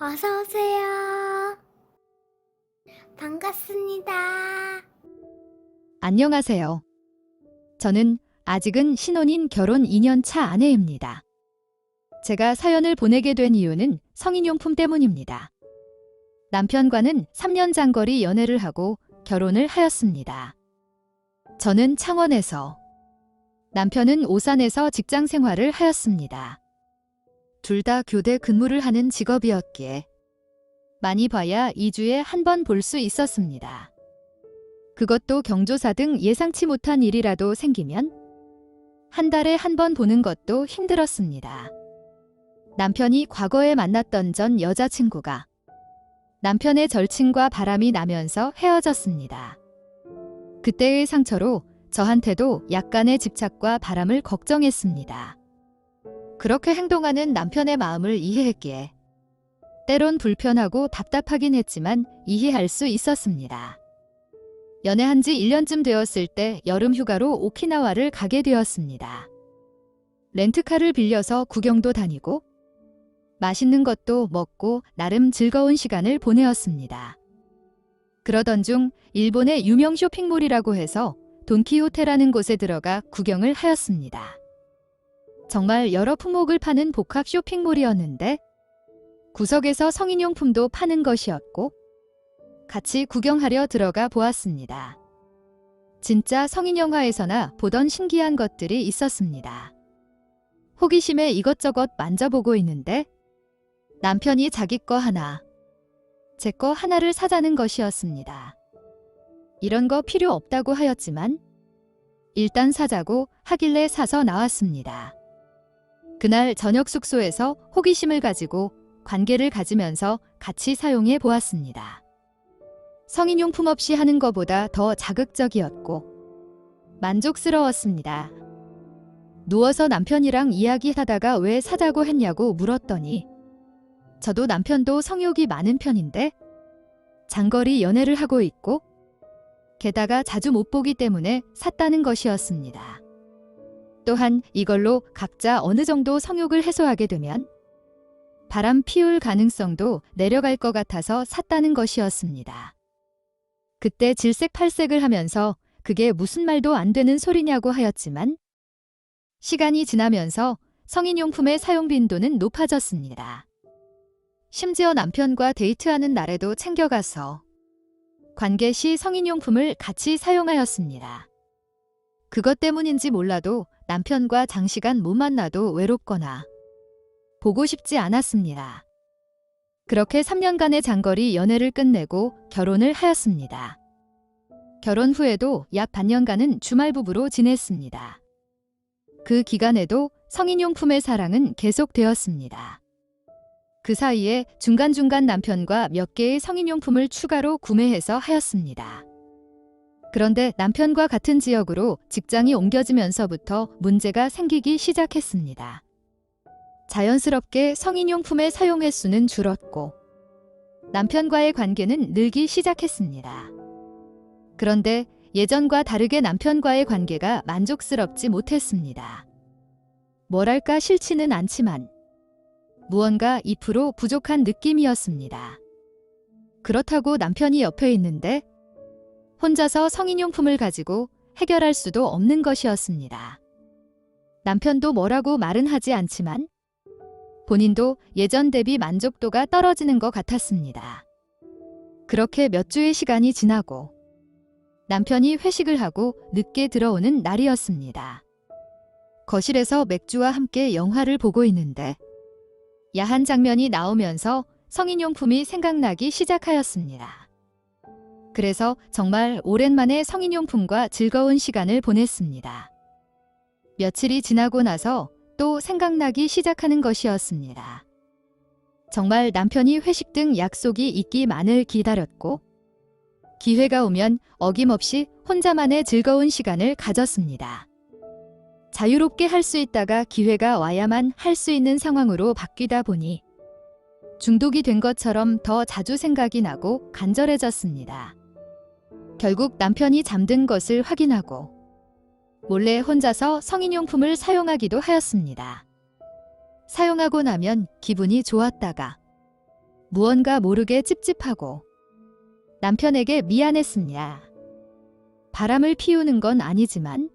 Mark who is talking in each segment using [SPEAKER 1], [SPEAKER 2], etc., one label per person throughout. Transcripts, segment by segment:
[SPEAKER 1] 어서 오세요. 반갑습니다.
[SPEAKER 2] 안녕하세요. 저는 아직은 신혼인 결혼 2년 차 아내입니다. 제가 사연을 보내게 된 이유는 성인용품 때문입니다. 남편과는 3년 장거리 연애를 하고 결혼을 하였습니다. 저는 창원에서, 남편은 오산에서 직장 생활을 하였습니다. 둘 다 교대 근무를 하는 직업이었기에 많이 봐야 2주에 한 번 볼 수 있었습니다. 그것도 경조사 등 예상치 못한 일이라도 생기면 한 달에 한 번 보는 것도 힘들었습니다. 남편이 과거에 만났던 전 여자친구가 남편의 절친과 바람이 나면서 헤어졌습니다. 그때의 상처로 저한테도 약간의 집착과 바람을 걱정했습니다. 그렇게 행동하는 남편의 마음을 이해했기에 때론 불편하고 답답하긴 했지만 이해할 수 있었습니다. 연애한 지 1년쯤 되었을 때 여름 휴가로 오키나와를 가게 되었습니다. 렌트카를 빌려서 구경도 다니고 맛있는 것도 먹고 나름 즐거운 시간을 보내었습니다. 그러던 중 일본의 유명 쇼핑몰이라고 해서 돈키호테라는 곳에 들어가 구경을 하였습니다. 정말 여러 품목을 파는 복합 쇼핑몰이었는데 구석에서 성인용품도 파는 것이었고 같이 구경하려 들어가 보았습니다. 진짜 성인 영화에서나 보던 신기한 것들이 있었습니다. 호기심에 이것저것 만져보고 있는데 남편이 자기 거 하나, 제 거 하나를 사자는 것이었습니다. 이런 거 필요 없다고 하였지만 일단 사자고 하길래 사서 나왔습니다. 그날 저녁 숙소에서 호기심을 가지고 관계를 가지면서 같이 사용해 보았습니다. 성인용품 없이 하는 것보다 더 자극적이었고 만족스러웠습니다. 누워서 남편이랑 이야기하다가 왜 사자고 했냐고 물었더니 저도 남편도 성욕이 많은 편인데 장거리 연애를 하고 있고 게다가 자주 못 보기 때문에 샀다는 것이었습니다. 또한 이걸로 각자 어느 정도 성욕을 해소하게 되면 바람 피울 가능성도 내려갈 것 같아서 샀다는 것이었습니다. 그때 질색팔색을 하면서 그게 무슨 말도 안 되는 소리냐고 하였지만 시간이 지나면서 성인용품의 사용 빈도는 높아졌습니다. 심지어 남편과 데이트하는 날에도 챙겨가서 관계 시 성인용품을 같이 사용하였습니다. 그것 때문인지 몰라도 남편과 장시간 못 만나도 외롭거나 보고 싶지 않았습니다. 그렇게 3년간의 장거리 연애를 끝내고 결혼을 하였습니다. 결혼 후에도 약 반년간은 주말 부부로 지냈습니다. 그 기간에도 성인용품의 사랑은 계속되었습니다. 그 사이에 중간중간 남편과 몇 개의 성인용품을 추가로 구매해서 하였습니다. 그런데 남편과 같은 지역으로 직장이 옮겨지면서부터 문제가 생기기 시작했습니다. 자연스럽게 성인용품의 사용 횟수는 줄었고 남편과의 관계는 늘기 시작했습니다. 그런데 예전과 다르게 남편과의 관계가 만족스럽지 못했습니다. 뭐랄까 싫지는 않지만 무언가 2% 부족한 느낌이었습니다. 그렇다고 남편이 옆에 있는데 혼자서 성인용품을 가지고 해결할 수도 없는 것이었습니다. 남편도 뭐라고 말은 하지 않지만 본인도 예전 대비 만족도가 떨어지는 것 같았습니다. 그렇게 몇 주의 시간이 지나고 남편이 회식을 하고 늦게 들어오는 날이었습니다. 거실에서 맥주와 함께 영화를 보고 있는데 야한 장면이 나오면서 성인용품이 생각나기 시작하였습니다. 그래서 정말 오랜만에 성인용품과 즐거운 시간을 보냈습니다. 며칠이 지나고 나서 또 생각나기 시작하는 것이었습니다. 정말 남편이 회식 등 약속이 있기만을 기다렸고 기회가 오면 어김없이 혼자만의 즐거운 시간을 가졌습니다. 자유롭게 할 수 있다가 기회가 와야만 할 수 있는 상황으로 바뀌다 보니 중독이 된 것처럼 더 자주 생각이 나고 간절해졌습니다. 결국 남편이 잠든 것을 확인하고 몰래 혼자서 성인용품을 사용하기도 하였습니다. 사용하고 나면 기분이 좋았다가 무언가 모르게 찝찝하고 남편에게 미안했습니다. 바람을 피우는 건 아니지만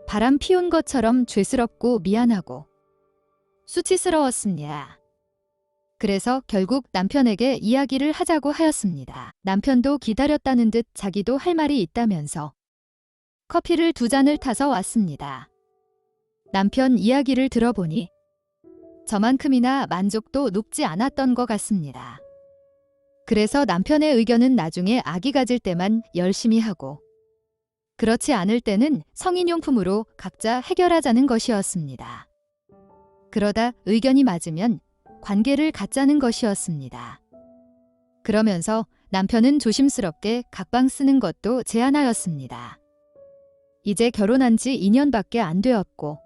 [SPEAKER 2] 바람 피운 것처럼 죄스럽고 미안하고 수치스러웠습니다. 그래서 결국 남편에게 이야기를 하자고 하였습니다. 남편도 기다렸다는 듯 자기도 할 말이 있다면서 커피를 2잔을 타서 왔습니다. 남편 이야기를 들어보니 저만큼이나 만족도 높지 않았던 것 같습니다. 그래서 남편의 의견은 나중에 아기 가질 때만 열심히 하고 그렇지 않을 때는 성인용품으로 각자 해결하자는 것이었습니다. 그러다 의견이 맞으면 관계를 갖자는 것이었습니다. 그러면서 남편은 조심스럽게 각방 쓰는 것도 제안하였습니다. 이제 결혼한 지 2년밖에 안 되었고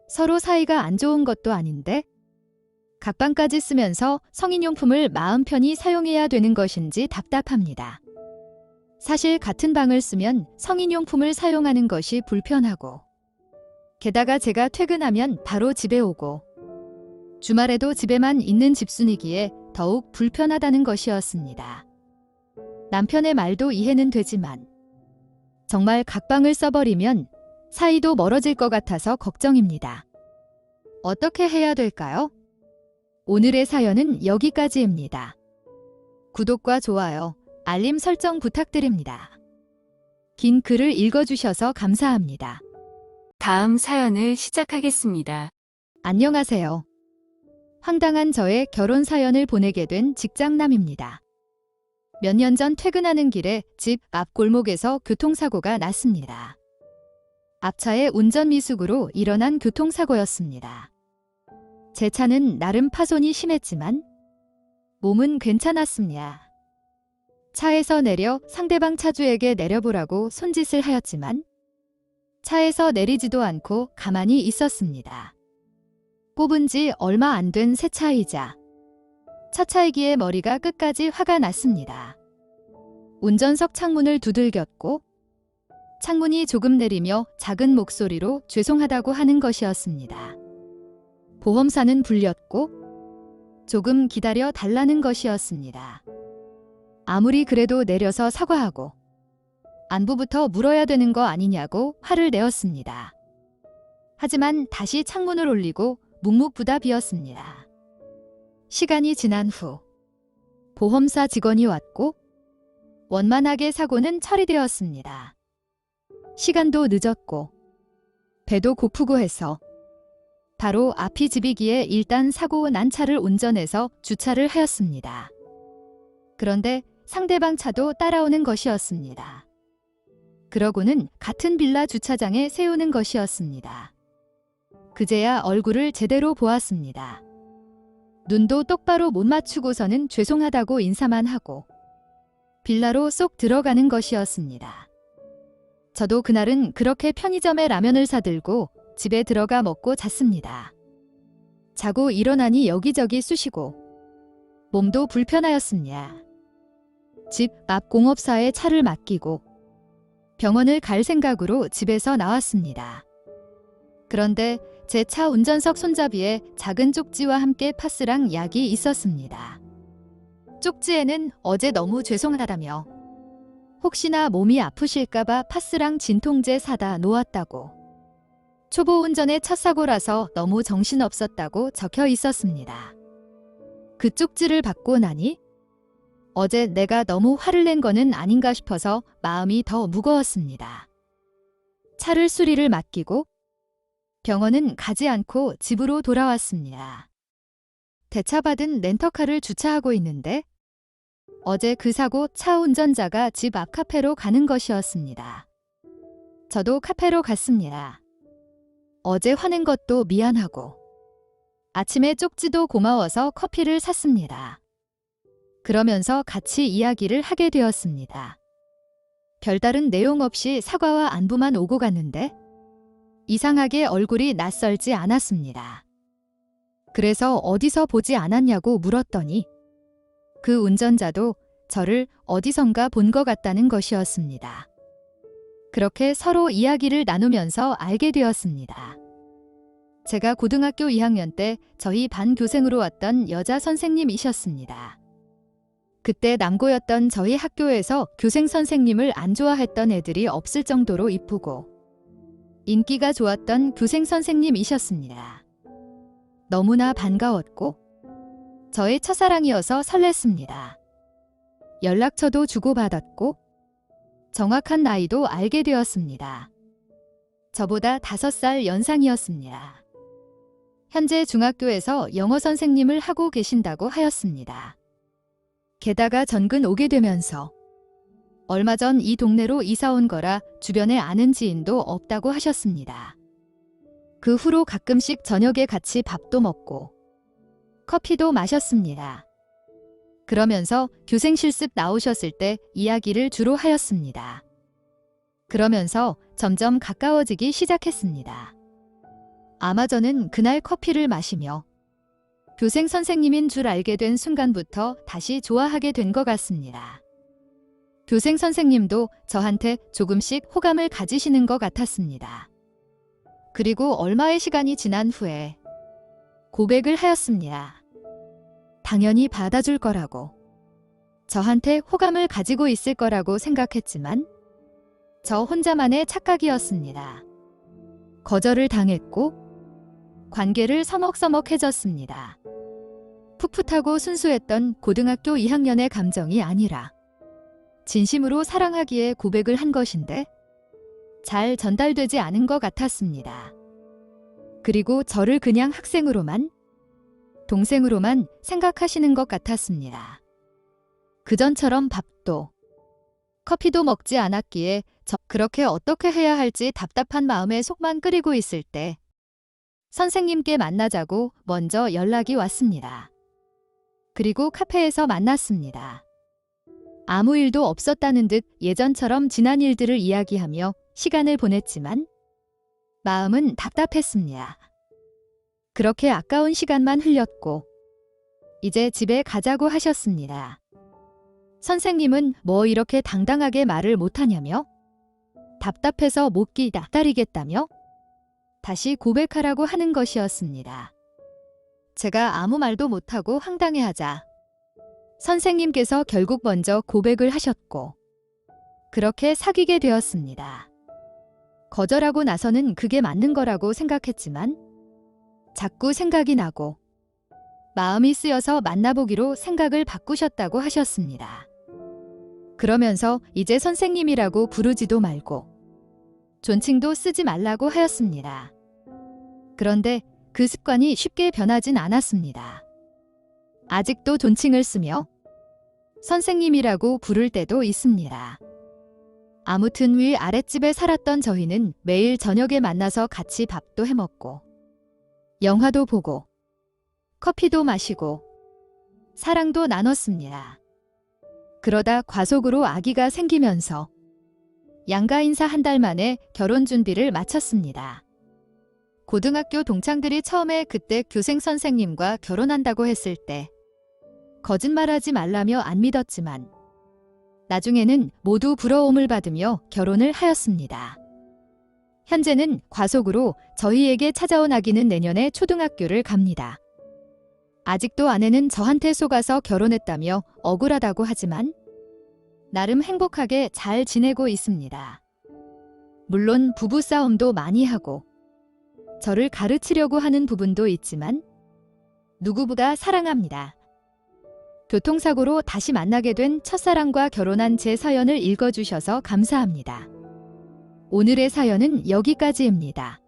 [SPEAKER 2] 서로 사이가 안 좋은 것도 아닌데 각방까지 쓰면서 성인용품을 마음 편히 사용해야 되는 것인지 답답합니다. 사실 같은 방을 쓰면 성인용품을 사용하는 것이 불편하고 게다가 제가 퇴근하면 바로 집에 오고 주말에도 집에만 있는 집순이기에 더욱 불편하다는 것이었습니다. 남편의 말도 이해는 되지만 정말 각방을 써버리면 사이도 멀어질 것 같아서 걱정입니다. 어떻게 해야 될까요? 오늘의 사연은 여기까지입니다. 구독과 좋아요, 알림 설정 부탁드립니다. 긴 글을 읽어주셔서 감사합니다.
[SPEAKER 3] 다음 사연을 시작하겠습니다.
[SPEAKER 2] 안녕하세요. 황당한 저의 결혼 사연을 보내게 된 직장남입니다. 몇 년 전 퇴근하는 길에 집 앞 골목에서 교통사고가 났습니다. 앞차의 운전 미숙으로 일어난 교통사고였습니다. 제 차는 나름 파손이 심했지만 몸은 괜찮았습니다. 차에서 내려 상대방 차주에게 내려보라고 손짓을 하였지만 차에서 내리지도 않고 가만히 있었습니다. 뽑은 지 얼마 안 된 새 차이자 첫 차이기에 머리가 끝까지 화가 났습니다. 운전석 창문을 두들겼고 창문이 조금 내리며 작은 목소리로 죄송하다고 하는 것이었습니다. 보험사는 불렸고 조금 기다려 달라는 것이었습니다. 아무리 그래도 내려서 사과하고 안부부터 물어야 되는 거 아니냐고 화를 내었습니다. 하지만 다시 창문을 올리고 묵묵부답이었습니다. 시간이 지난 후 보험사 직원이 왔고 원만하게 사고는 처리되었습니다. 시간도 늦었고 배도 고프고 해서 바로 앞이 집이기에 일단 사고 난 차를 운전해서 주차를 하였습니다. 그런데 상대방 차도 따라오는 것이었습니다. 그러고는 같은 빌라 주차장에 세우는 것이었습니다. 그제야 얼굴을 제대로 보았습니다. 눈도 똑바로 못 맞추고서는 죄송하다고 인사만 하고 빌라로 쏙 들어가는 것이었습니다. 저도 그날은 그렇게 편의점에 라면을 사들고 집에 들어가 먹고 잤습니다. 자고 일어나니 여기저기 쑤시고 몸도 불편하였습니다. 집 앞 공업사에 차를 맡기고 병원을 갈 생각으로 집에서 나왔습니다. 그런데 제 차 운전석 손잡이에 작은 쪽지와 함께 파스랑 약이 있었습니다. 쪽지에는 어제 너무 죄송하다며 혹시나 몸이 아프실까봐 파스랑 진통제 사다 놓았다고 초보 운전의 첫 사고라서 너무 정신없었다고 적혀 있었습니다. 그 쪽지를 받고 나니 어제 내가 너무 화를 낸 거는 아닌가 싶어서 마음이 더 무거웠습니다. 차를 수리를 맡기고 병원은 가지 않고 집으로 돌아왔습니다. 대차받은 렌터카를 주차하고 있는데 어제 그 사고 차 운전자가 집 앞 카페로 가는 것이었습니다. 저도 카페로 갔습니다. 어제 화낸 것도 미안하고 아침에 쪽지도 고마워서 커피를 샀습니다. 그러면서 같이 이야기를 하게 되었습니다. 별다른 내용 없이 사과와 안부만 오고 갔는데 이상하게 얼굴이 낯설지 않았습니다. 그래서 어디서 보지 않았냐고 물었더니 그 운전자도 저를 어디선가 본 것 같다는 것이었습니다. 그렇게 서로 이야기를 나누면서 알게 되었습니다. 제가 고등학교 2학년 때 저희 반 교생으로 왔던 여자 선생님이셨습니다. 그때 남고였던 저희 학교에서 교생 선생님을 안 좋아했던 애들이 없을 정도로 이쁘고 인기가 좋았던 교생 선생님이셨습니다. 너무나 반가웠고 저의 첫사랑이어서 설렜습니다. 연락처도 주고받았고 정확한 나이도 알게 되었습니다. 저보다 5살 연상이었습니다. 현재 중학교에서 영어 선생님을 하고 계신다고 하였습니다. 게다가 전근 오게 되면서 얼마 전 이 동네로 이사 온 거라 주변에 아는 지인도 없다고 하셨습니다. 그 후로 가끔씩 저녁에 같이 밥도 먹고 커피도 마셨습니다. 그러면서 교생 실습 나오셨을 때 이야기를 주로 하였습니다. 그러면서 점점 가까워지기 시작했습니다. 아마 저는 그날 커피를 마시며 교생 선생님인 줄 알게 된 순간부터 다시 좋아하게 된 것 같습니다. 교생 선생님도 저한테 조금씩 호감을 가지시는 것 같았습니다. 그리고 얼마의 시간이 지난 후에 고백을 하였습니다. 당연히 받아줄 거라고, 저한테 호감을 가지고 있을 거라고 생각했지만 저 혼자만의 착각이었습니다. 거절을 당했고 관계를 서먹서먹해졌습니다. 풋풋하고 순수했던 고등학교 2학년의 감정이 아니라 진심으로 사랑하기에 고백을 한 것인데 잘 전달되지 않은 것 같았습니다. 그리고 저를 그냥 학생으로만, 동생으로만 생각하시는 것 같았습니다. 그전처럼 밥도 커피도 먹지 않았기에 저 그렇게 어떻게 해야 할지 답답한 마음에 속만 끓이고 있을 때 선생님께 만나자고 먼저 연락이 왔습니다. 그리고 카페에서 만났습니다. 아무 일도 없었다는 듯 예전처럼 지난 일들을 이야기하며 시간을 보냈지만 마음은 답답했습니다. 그렇게 아까운 시간만 흘렸고 이제 집에 가자고 하셨습니다. 선생님은 뭐 이렇게 당당하게 말을 못하냐며, 답답해서 못 기다리겠다며 다시 고백하라고 하는 것이었습니다. 제가 아무 말도 못하고 황당해하자 선생님께서 결국 먼저 고백을 하셨고 그렇게 사귀게 되었습니다. 거절하고 나서는 그게 맞는 거라고 생각했지만 자꾸 생각이 나고 마음이 쓰여서 만나보기로 생각을 바꾸셨다고 하셨습니다. 그러면서 이제 선생님이라고 부르지도 말고 존칭도 쓰지 말라고 하였습니다. 그런데 그 습관이 쉽게 변하진 않았습니다. 아직도 존칭을 쓰며 선생님이라고 부를 때도 있습니다. 아무튼 위 아랫집에 살았던 저희는 매일 저녁에 만나서 같이 밥도 해먹고 영화도 보고 커피도 마시고 사랑도 나눴습니다. 그러다 과속으로 아기가 생기면서 양가 인사 한 달 만에 결혼 준비를 마쳤습니다. 고등학교 동창들이 처음에 그때 교생 선생님과 결혼한다고 했을 때 거짓말하지 말라며 안 믿었지만 나중에는 모두 부러움을 받으며 결혼을 하였습니다. 현재는 과속으로 저희에게 찾아온 아기는 내년에 초등학교를 갑니다. 아직도 아내는 저한테 속아서 결혼했다며 억울하다고 하지만 나름 행복하게 잘 지내고 있습니다. 물론 부부싸움도 많이 하고 저를 가르치려고 하는 부분도 있지만 누구보다 사랑합니다. 교통사고로 다시 만나게 된 첫사랑과 결혼한 제 사연을 읽어주셔서 감사합니다. 오늘의 사연은 여기까지입니다.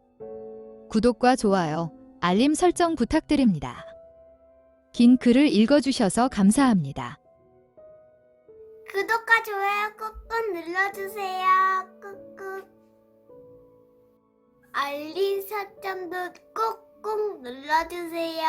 [SPEAKER 2] 구독과 좋아요, 알림 설정 부탁드립니다. 긴 글을 읽어주셔서 감사합니다.
[SPEAKER 1] 구독과 좋아요 꾹꾹 눌러주세요. 꾹꾹. 알림 설정도 꾹꾹 눌러주세요.